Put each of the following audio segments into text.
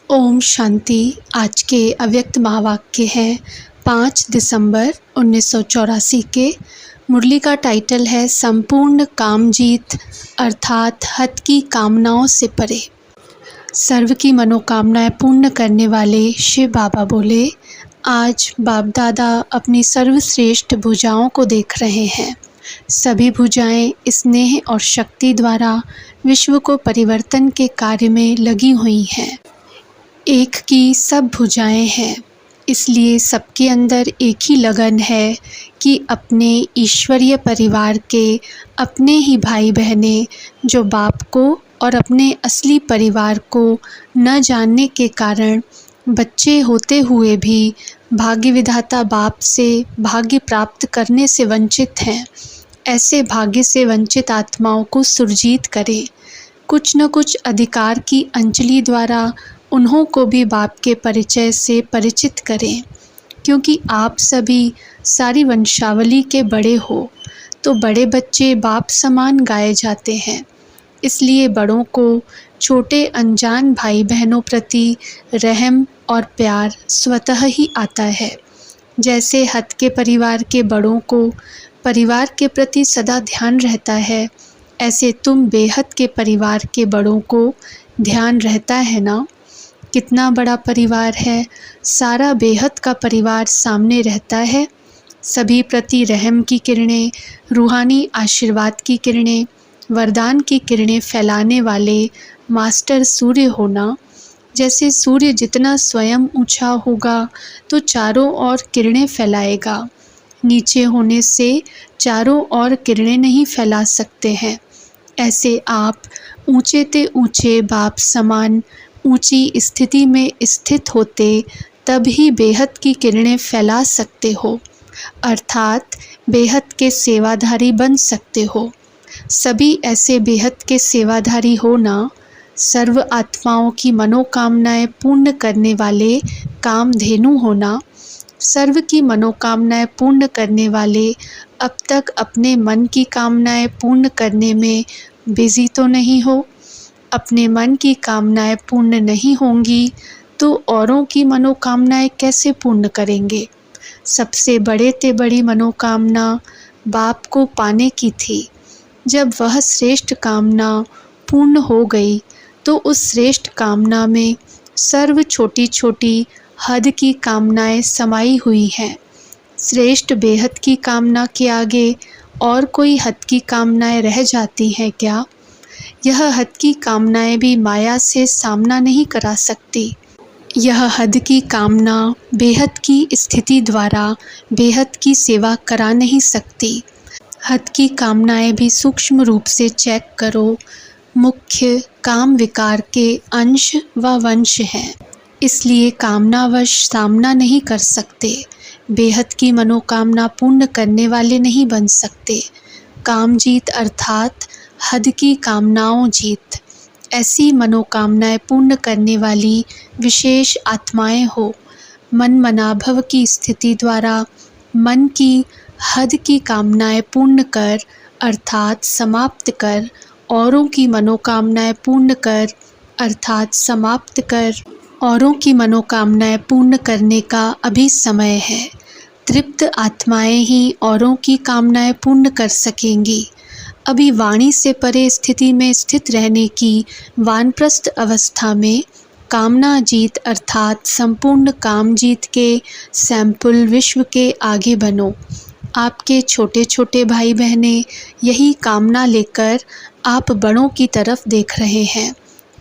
ओम शांति। आज के अव्यक्त महावाक्य हैं 5 दिसंबर 1984 के। मुरली का टाइटल है संपूर्ण काम जीत, अर्थात हद की कामनाओं से परे। सर्व की मनोकामनाएं पूर्ण करने वाले शिव बाबा बोले, आज बाप दादा अपनी सर्वश्रेष्ठ भुजाओं को देख रहे हैं। सभी भुजाएं स्नेह और शक्ति द्वारा विश्व को परिवर्तन के कार्य में लगी हुई हैं। एक की सब भुजाएं हैं, इसलिए सबके अंदर एक ही लगन है कि अपने ईश्वरीय परिवार के अपने ही भाई बहनें जो बाप को और अपने असली परिवार को न जानने के कारण बच्चे होते हुए भी भाग्य विधाता बाप से भाग्य प्राप्त करने से वंचित हैं, ऐसे भाग्य से वंचित आत्माओं को सुरजीत करें। कुछ न कुछ अधिकार की अंजलि द्वारा उन्हों को भी बाप के परिचय से परिचित करें, क्योंकि आप सभी सारी वंशावली के बड़े हो, तो बड़े बच्चे बाप समान गाए जाते हैं। इसलिए बड़ों को छोटे अनजान भाई बहनों प्रति रहम और प्यार स्वतः ही आता है। जैसे हद के परिवार के बड़ों को परिवार के प्रति सदा ध्यान रहता है, ऐसे तुम बेहद के परिवार के बड़ों को ध्यान रहता है ना। कितना बड़ा परिवार है, सारा बेहद का परिवार सामने रहता है। सभी प्रति रहम की किरणें, रूहानी आशीर्वाद की किरणें, वरदान की किरणें फैलाने वाले मास्टर सूर्य होना। जैसे सूर्य जितना स्वयं ऊंचा होगा तो चारों ओर किरणें फैलाएगा, नीचे होने से चारों ओर किरणें नहीं फैला सकते हैं। ऐसे आप ऊंचे ते ऊंचे बाप समान ऊंची स्थिति में स्थित होते तब ही बेहद की किरणें फैला सकते हो, अर्थात बेहद के सेवाधारी बन सकते हो। सभी ऐसे बेहद के सेवाधारी होना, सर्व आत्माओं की मनोकामनाएं पूर्ण करने वाले कामधेनु होना। सर्व की मनोकामनाएं पूर्ण करने वाले अब तक अपने मन की कामनाएं पूर्ण करने में बिजी तो नहीं हो। अपने मन की कामनाएं पूर्ण नहीं होंगी तो औरों की मनोकामनाएं कैसे पूर्ण करेंगे। सबसे बड़े ते बड़ी मनोकामना बाप को पाने की थी। जब वह श्रेष्ठ कामना पूर्ण हो गई तो उस श्रेष्ठ कामना में सर्व छोटी छोटी हद की कामनाएं समाई हुई हैं। श्रेष्ठ बेहद की कामना के आगे और कोई हद की कामनाएं रह जाती हैं क्या? यह हद की कामनाएं भी माया से सामना नहीं करा सकती। यह हद की कामना बेहद की स्थिति द्वारा बेहद की सेवा करा नहीं सकती। हद की कामनाएं भी सूक्ष्म रूप से चेक करो, मुख्य काम विकार के अंश व वंश हैं, इसलिए कामनावश सामना नहीं कर सकते। बेहद की मनोकामना पूर्ण करने वाले नहीं बन सकते। काम जीत अर्थात हद की कामनाओं जीत। ऐसी मनोकामनाएं पूर्ण करने वाली विशेष आत्माएं हो। मन मनाभव की स्थिति द्वारा मन की हद की कामनाएं पूर्ण कर अर्थात समाप्त कर, औरों की मनोकामनाएं पूर्ण कर अर्थात समाप्त कर। औरों की मनोकामनाएं पूर्ण करने का अभी समय है। तृप्त आत्माएं ही औरों की कामनाएं पूर्ण कर सकेंगी। अभी वाणी से परे स्थिति में स्थित रहने की वानप्रस्थ अवस्था में कामना जीत अर्थात संपूर्ण काम जीत के सैंपल विश्व के आगे बनो। आपके छोटे छोटे भाई बहनें यही कामना लेकर आप बड़ों की तरफ देख रहे हैं,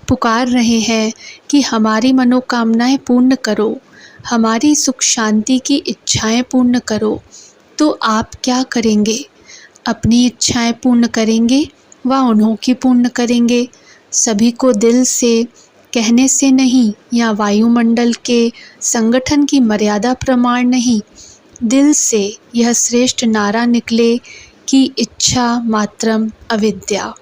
पुकार रहे हैं कि हमारी मनोकामनाएं पूर्ण करो, हमारी सुख शांति की इच्छाएं पूर्ण करो। तो आप क्या करेंगे? अपनी इच्छाएं पूर्ण करेंगे व उन्हों की पूर्ण करेंगे। सभी को दिल से कहने से नहीं, या वायुमंडल के संगठन की मर्यादा प्रमाण नहीं, दिल से यह श्रेष्ठ नारा निकले कि इच्छा मात्रम अविद्या।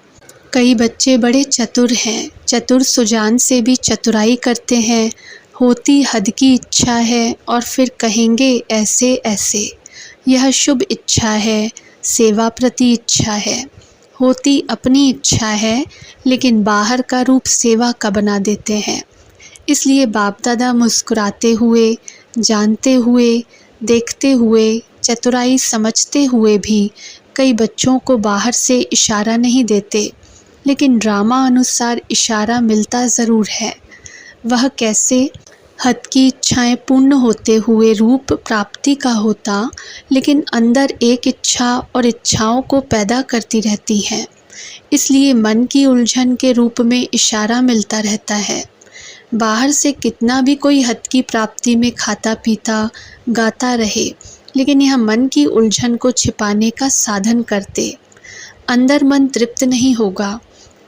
कई बच्चे बड़े चतुर हैं, चतुर सुजान से भी चतुराई करते हैं। होती हद की इच्छा है और फिर कहेंगे ऐसे ऐसे। यह शुभ इच्छा है, सेवा प्रति इच्छा है। होती अपनी इच्छा है, लेकिन बाहर का रूप सेवा का बना देते हैं। इसलिए बाप दादा मुस्कुराते हुए, जानते हुए, देखते हुए, चतुराई समझते हुए भी कई बच्चों को बाहर से इशारा नहीं देते, लेकिन ड्रामा अनुसार इशारा मिलता ज़रूर है। वह कैसे? हद की इच्छाएं पूर्ण होते हुए रूप प्राप्ति का होता, लेकिन अंदर एक इच्छा और इच्छाओं को पैदा करती रहती हैं। इसलिए मन की उलझन के रूप में इशारा मिलता रहता है। बाहर से कितना भी कोई हद की प्राप्ति में खाता पीता गाता रहे, लेकिन यह मन की उलझन को छिपाने का साधन करते। अंदर मन तृप्त नहीं होगा,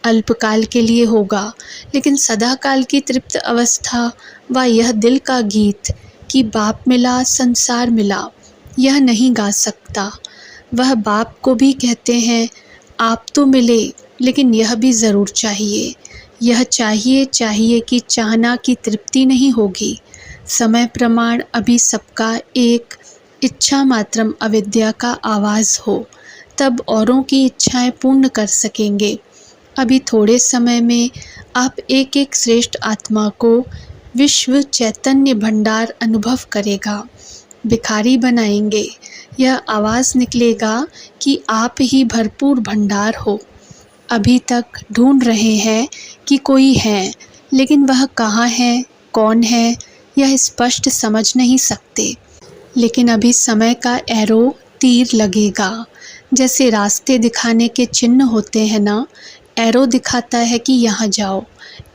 अल्पकाल के लिए होगा, लेकिन सदाकाल की तृप्त अवस्था व यह दिल का गीत कि बाप मिला संसार मिला, यह नहीं गा सकता। वह बाप को भी कहते हैं आप तो मिले, लेकिन यह भी ज़रूर चाहिए। यह चाहिए कि चाहना की तृप्ति नहीं होगी। समय प्रमाण अभी सबका एक इच्छा मात्रम अविद्या का आवाज़ हो, तब औरों की इच्छाएं पूर्ण कर सकेंगे। अभी थोड़े समय में आप एक एक श्रेष्ठ आत्मा को विश्व चैतन्य भंडार अनुभव करेगा, भिखारी बनाएंगे। यह आवाज़ निकलेगा कि आप ही भरपूर भंडार हो। अभी तक ढूंढ रहे हैं कि कोई है, लेकिन वह कहाँ है, कौन है, यह स्पष्ट समझ नहीं सकते। लेकिन अभी समय का एरो तीर लगेगा। जैसे रास्ते दिखाने के चिन्ह होते हैं ना, एरो दिखाता है कि यहाँ जाओ,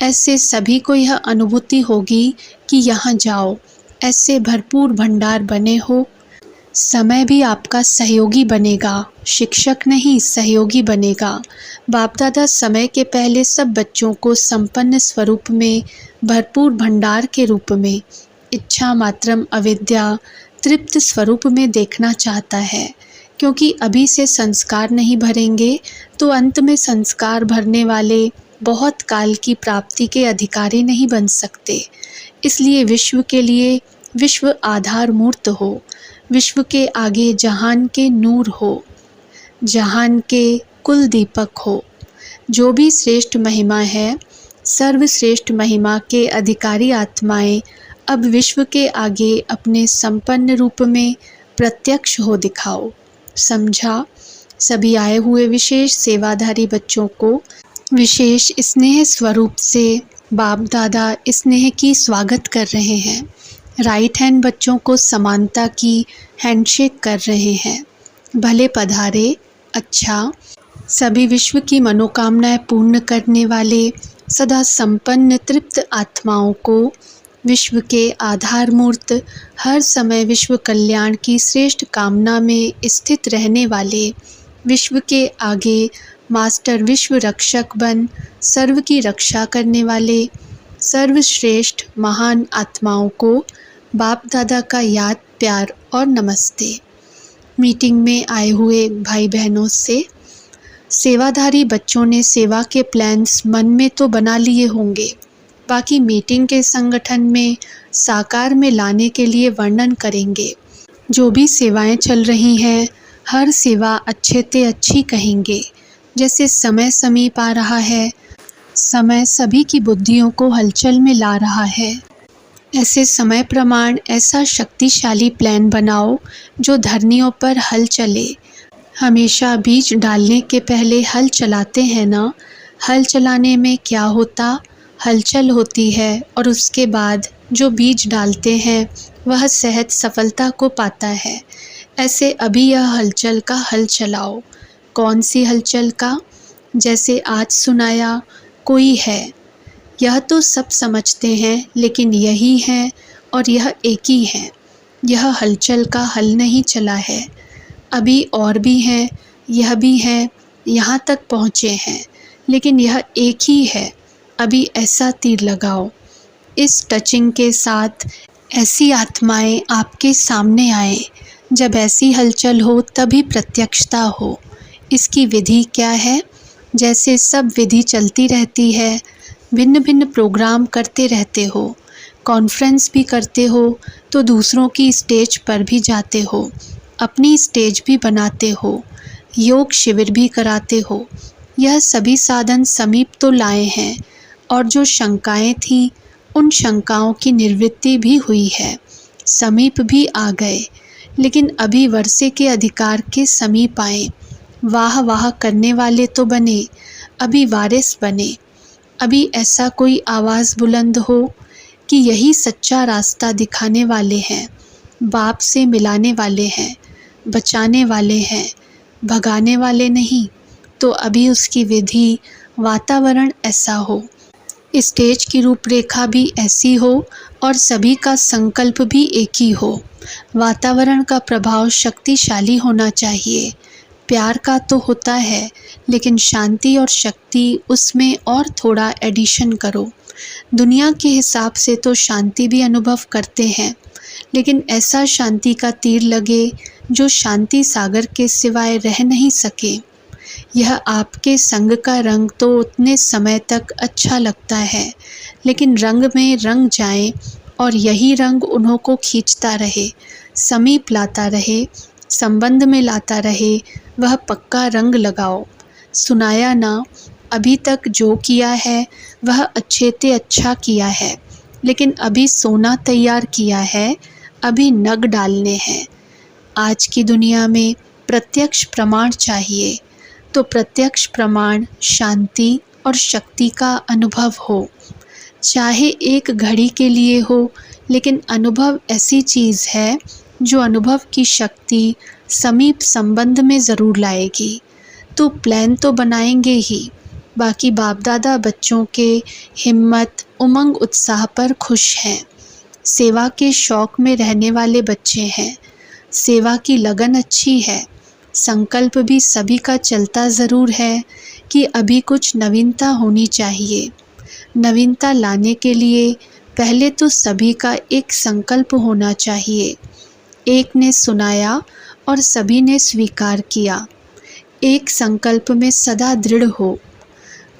ऐसे सभी को यह अनुभूति होगी कि यहाँ जाओ। ऐसे भरपूर भंडार बने हो। समय भी आपका सहयोगी बनेगा, शिक्षक नहीं सहयोगी बनेगा। बाप दादा समय के पहले सब बच्चों को संपन्न स्वरूप में, भरपूर भंडार के रूप में, इच्छा मात्रम अविद्या तृप्त स्वरूप में देखना चाहता है, क्योंकि अभी से संस्कार नहीं भरेंगे तो अंत में संस्कार भरने वाले बहुत काल की प्राप्ति के अधिकारी नहीं बन सकते। इसलिए विश्व के लिए विश्व आधार मूर्त हो, विश्व के आगे जहान के नूर हो, जहान के कुल दीपक हो। जो भी श्रेष्ठ महिमा है, सर्वश्रेष्ठ महिमा के अधिकारी आत्माएं अब विश्व के आगे अपने संपन्न रूप में प्रत्यक्ष हो दिखाओ। समझा? सभी आए हुए विशेष सेवाधारी बच्चों को विशेष स्नेह स्वरूप से बाप दादा स्नेह की स्वागत कर रहे हैं। राइट हैंड बच्चों को समानता की हैंडशेक कर रहे हैं। भले पधारे। अच्छा, सभी विश्व की मनोकामनाएं पूर्ण करने वाले सदा संपन्न तृप्त आत्माओं को विश्व के आधार मूर्त, हर समय विश्व कल्याण की श्रेष्ठ कामना में स्थित रहने वाले, विश्व के आगे मास्टर विश्व रक्षक बन सर्व की रक्षा करने वाले सर्वश्रेष्ठ महान आत्माओं को बाप दादा का याद, प्यार और नमस्ते। मीटिंग में आए हुए भाई बहनों से, सेवाधारी बच्चों ने सेवा के प्लान्स मन में तो बना लिए होंगे, बाकी मीटिंग के संगठन में साकार में लाने के लिए वर्णन करेंगे। जो भी सेवाएं चल रही हैं, हर सेवा अच्छे ते अच्छी कहेंगे। जैसे समय समीप आ रहा है, समय सभी की बुद्धियों को हलचल में ला रहा है, ऐसे समय प्रमाण ऐसा शक्तिशाली प्लान बनाओ जो धरनियों पर हल चले। हमेशा बीज डालने के पहले हल चलाते हैं ना, हल चलाने में क्या होता, हलचल होती है, और उसके बाद जो बीज डालते हैं वह सहज सफलता को पाता है। ऐसे अभी यह हलचल का हल चलाओ। कौन सी हलचल का? जैसे आज सुनाया, कोई है, यह तो सब समझते हैं, लेकिन यही है और यह एक ही है। यह हलचल का हल नहीं चला है। अभी और भी हैं, यह भी हैं, यहाँ तक पहुँचे हैं, लेकिन यह एक ही है। अभी ऐसा तीर लगाओ। इस टचिंग के साथ ऐसी आत्माएं आपके सामने आए। जब ऐसी हलचल हो तभी प्रत्यक्षता हो। इसकी विधि क्या है? जैसे सब विधि चलती रहती है, भिन्न भिन्न प्रोग्राम करते रहते हो, कॉन्फ्रेंस भी करते हो, तो दूसरों की स्टेज पर भी जाते हो, अपनी स्टेज भी बनाते हो, योग शिविर भी कराते हो। यह सभी साधन समीप तो लाए हैं, और जो शंकाएं थीं उन शंकाओं की निवृत्ति भी हुई है, समीप भी आ गए, लेकिन अभी वर्षे के अधिकार के समीप आए। वाह वाह करने वाले तो बने, अभी वारिस बने। अभी ऐसा कोई आवाज़ बुलंद हो कि यही सच्चा रास्ता दिखाने वाले हैं, बाप से मिलाने वाले हैं, बचाने वाले हैं, भगाने वाले नहीं। तो अभी उसकी विधि, वातावरण ऐसा हो, स्टेज की रूपरेखा भी ऐसी हो और सभी का संकल्प भी एक ही हो। वातावरण का प्रभाव शक्तिशाली होना चाहिए। प्यार का तो होता है, लेकिन शांति और शक्ति उसमें और थोड़ा एडिशन करो। दुनिया के हिसाब से तो शांति भी अनुभव करते हैं, लेकिन ऐसा शांति का तीर लगे जो शांति सागर के सिवाय रह नहीं सके। यह आपके संग का रंग तो उतने समय तक अच्छा लगता है, लेकिन रंग में रंग जाए और यही रंग उन्हों को खींचता रहे, समीप लाता रहे, संबंध में लाता रहे, वह पक्का रंग लगाओ। सुनाया ना, अभी तक जो किया है वह अच्छे ते अच्छा किया है, लेकिन अभी सोना तैयार किया है, अभी नग डालने हैं। आज की दुनिया में प्रत्यक्ष प्रमाण चाहिए, तो प्रत्यक्ष प्रमाण शांति और शक्ति का अनुभव हो, चाहे एक घड़ी के लिए हो, लेकिन अनुभव ऐसी चीज़ है जो अनुभव की शक्ति समीप संबंध में ज़रूर लाएगी। तो प्लान तो बनाएंगे ही, बाकी बाप दादा बच्चों के हिम्मत, उमंग, उत्साह पर खुश हैं। सेवा के शौक़ में रहने वाले बच्चे हैं, सेवा की लगन अच्छी है। संकल्प भी सभी का चलता ज़रूर है कि अभी कुछ नवीनता होनी चाहिए। नवीनता लाने के लिए पहले तो सभी का एक संकल्प होना चाहिए। एक ने सुनाया और सभी ने स्वीकार किया। एक संकल्प में सदा दृढ़ हो।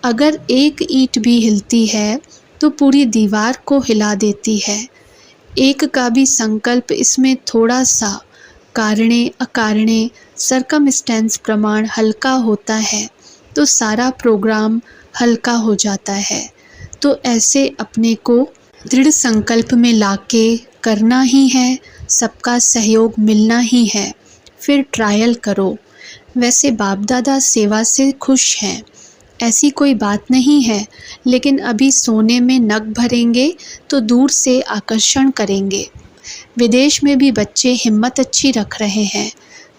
अगर एक ईंट भी हिलती है तो पूरी दीवार को हिला देती है। एक का भी संकल्प इसमें थोड़ा सा कारणे अकारणे सरकमस्टेंस प्रमाण हल्का होता है तो सारा प्रोग्राम हल्का हो जाता है। तो ऐसे अपने को दृढ़ संकल्प में लाके करना ही है, सबका सहयोग मिलना ही है, फिर ट्रायल करो। वैसे बाप दादा सेवा से खुश हैं, ऐसी कोई बात नहीं है, लेकिन अभी सोने में नग भरेंगे तो दूर से आकर्षण करेंगे। विदेश में भी बच्चे हिम्मत अच्छी रख रहे हैं,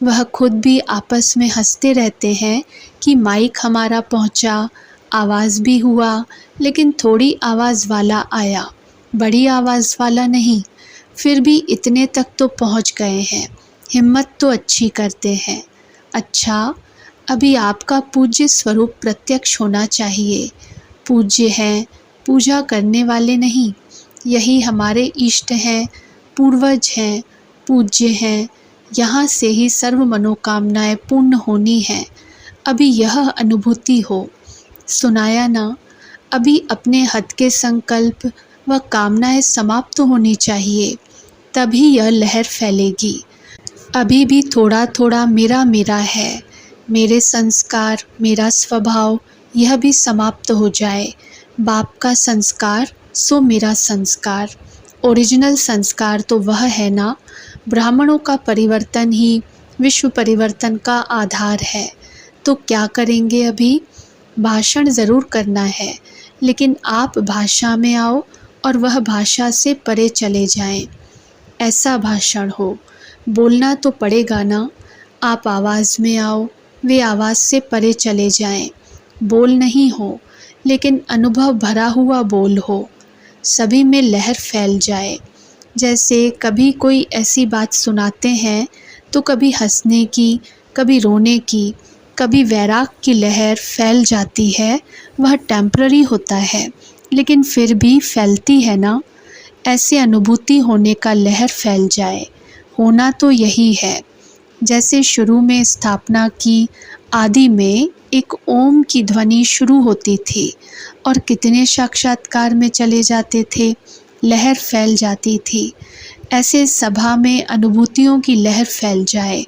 वह खुद भी आपस में हंसते रहते हैं कि माइक हमारा पहुंचा, आवाज़ भी हुआ, लेकिन थोड़ी आवाज़ वाला आया, बड़ी आवाज़ वाला नहीं। फिर भी इतने तक तो पहुंच गए हैं, हिम्मत तो अच्छी करते हैं। अच्छा, अभी आपका पूज्य स्वरूप प्रत्यक्ष होना चाहिए। पूज्य हैं, पूजा करने वाले नहीं। यही हमारे इष्ट हैं, पूर्वज हैं, पूज्य हैं। यहाँ से ही सर्व मनोकामनाएं पूर्ण होनी हैं। अभी यह अनुभूति हो। सुनाया ना, अभी अपने हद के संकल्प व कामनाएं समाप्त होनी चाहिए, तभी यह लहर फैलेगी। अभी भी थोड़ा थोड़ा मेरा मेरा है, मेरे संस्कार, मेरा स्वभाव, यह भी समाप्त हो जाए। बाप का संस्कार सो मेरा संस्कार। ओरिजिनल संस्कार तो वह है ना। ब्राह्मणों का परिवर्तन ही विश्व परिवर्तन का आधार है। तो क्या करेंगे अभी? भाषण ज़रूर करना है, लेकिन आप भाषा में आओ और वह भाषा से परे चले जाएं। ऐसा भाषण हो। बोलना तो पड़ेगा ना। आप आवाज़ में आओ, वे आवाज़ से परे चले जाएं। बोल नहीं हो, लेकिन अनुभव भरा हुआ बोल हो, सभी में लहर फैल जाए। जैसे कभी कोई ऐसी बात सुनाते हैं तो कभी हंसने की, कभी रोने की, कभी वैराग की लहर फैल जाती है। वह टेम्पररी होता है, लेकिन फिर भी फैलती है ना। ऐसे अनुभूति होने का लहर फैल जाए। होना तो यही है। जैसे शुरू में स्थापना की आदि में एक ओम की ध्वनि शुरू होती थी और कितने साक्षात्कार में चले जाते थे, लहर फैल जाती थी। ऐसे सभा में अनुभूतियों की लहर फैल जाए।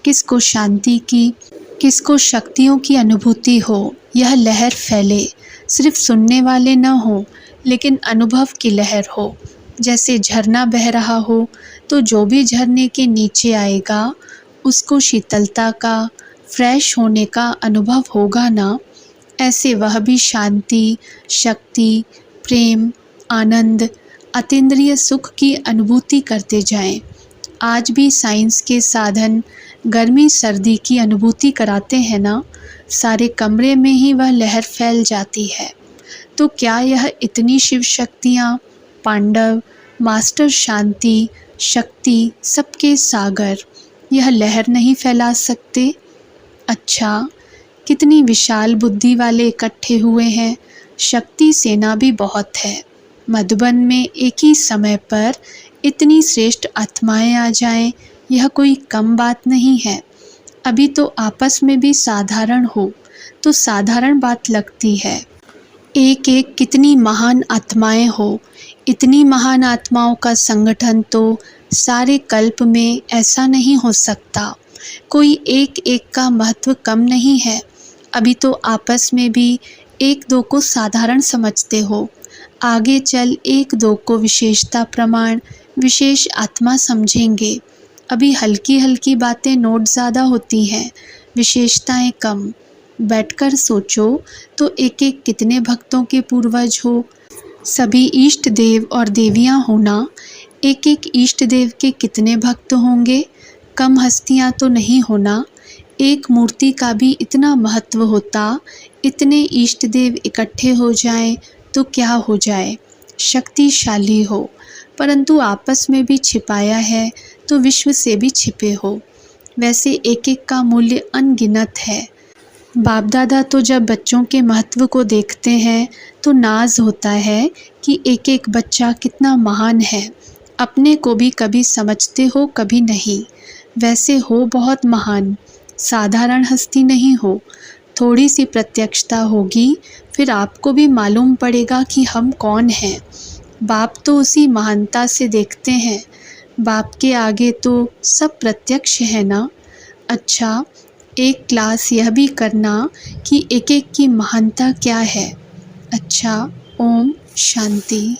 किसको शांति की, किसको शक्तियों की अनुभूति हो, यह लहर फैले। सिर्फ सुनने वाले न हो, लेकिन अनुभव की लहर हो। जैसे झरना बह रहा हो तो जो भी झरने के नीचे आएगा उसको शीतलता का, फ्रेश होने का अनुभव होगा ना। ऐसे वह भी शांति, शक्ति, प्रेम, आनंद, अतीन्द्रिय सुख की अनुभूति करते जाएं। आज भी साइंस के साधन गर्मी सर्दी की अनुभूति कराते हैं ना। सारे कमरे में ही वह लहर फैल जाती है। तो क्या यह इतनी शिव शक्तियाँ, पांडव, मास्टर शांति, शक्ति, सबके सागर यह लहर नहीं फैला सकते? अच्छा, कितनी विशाल बुद्धि वाले इकट्ठे हुए हैं। शक्ति सेना भी बहुत है। मधुबन में एक ही समय पर इतनी श्रेष्ठ आत्माएं आ जाएं, यह कोई कम बात नहीं है। अभी तो आपस में भी साधारण हो तो साधारण बात लगती है। एक एक कितनी महान आत्माएं हो। इतनी महान आत्माओं का संगठन तो सारे कल्प में ऐसा नहीं हो सकता। कोई एक एक का महत्व कम नहीं है। अभी तो आपस में भी एक दो को साधारण समझते हो। आगे चल एक दो को विशेषता प्रमाण, विशेष आत्मा समझेंगे। अभी हल्की हल्की बातें नोट ज़्यादा होती हैं, विशेषताएं कम। बैठकर सोचो तो एक एक कितने भक्तों के पूर्वज हो। सभी इष्ट देव और देवियां होना, एक एक इष्ट देव के कितने भक्त होंगे। कम हस्तियां तो नहीं होना। एक मूर्ति का भी इतना महत्व होता। इतने इष्ट देव इकट्ठे हो जाएं तो क्या हो जाए, शक्तिशाली हो, परंतु आपस में भी छिपाया है तो विश्व से भी छिपे हो। वैसे एक एक का मूल्य अनगिनत है। बाप दादा तो जब बच्चों के महत्व को देखते हैं तो नाज होता है कि एक एक बच्चा कितना महान है। अपने को भी कभी समझते हो कभी नहीं। वैसे हो बहुत महान, साधारण हस्ती नहीं हो। थोड़ी सी प्रत्यक्षता होगी फिर आपको भी मालूम पड़ेगा कि हम कौन हैं। बाप तो उसी महानता से देखते हैं। बाप के आगे तो सब प्रत्यक्ष है ना। अच्छा, एक क्लास यह भी करना कि एक एक की महानता क्या है। अच्छा, ओम शांति।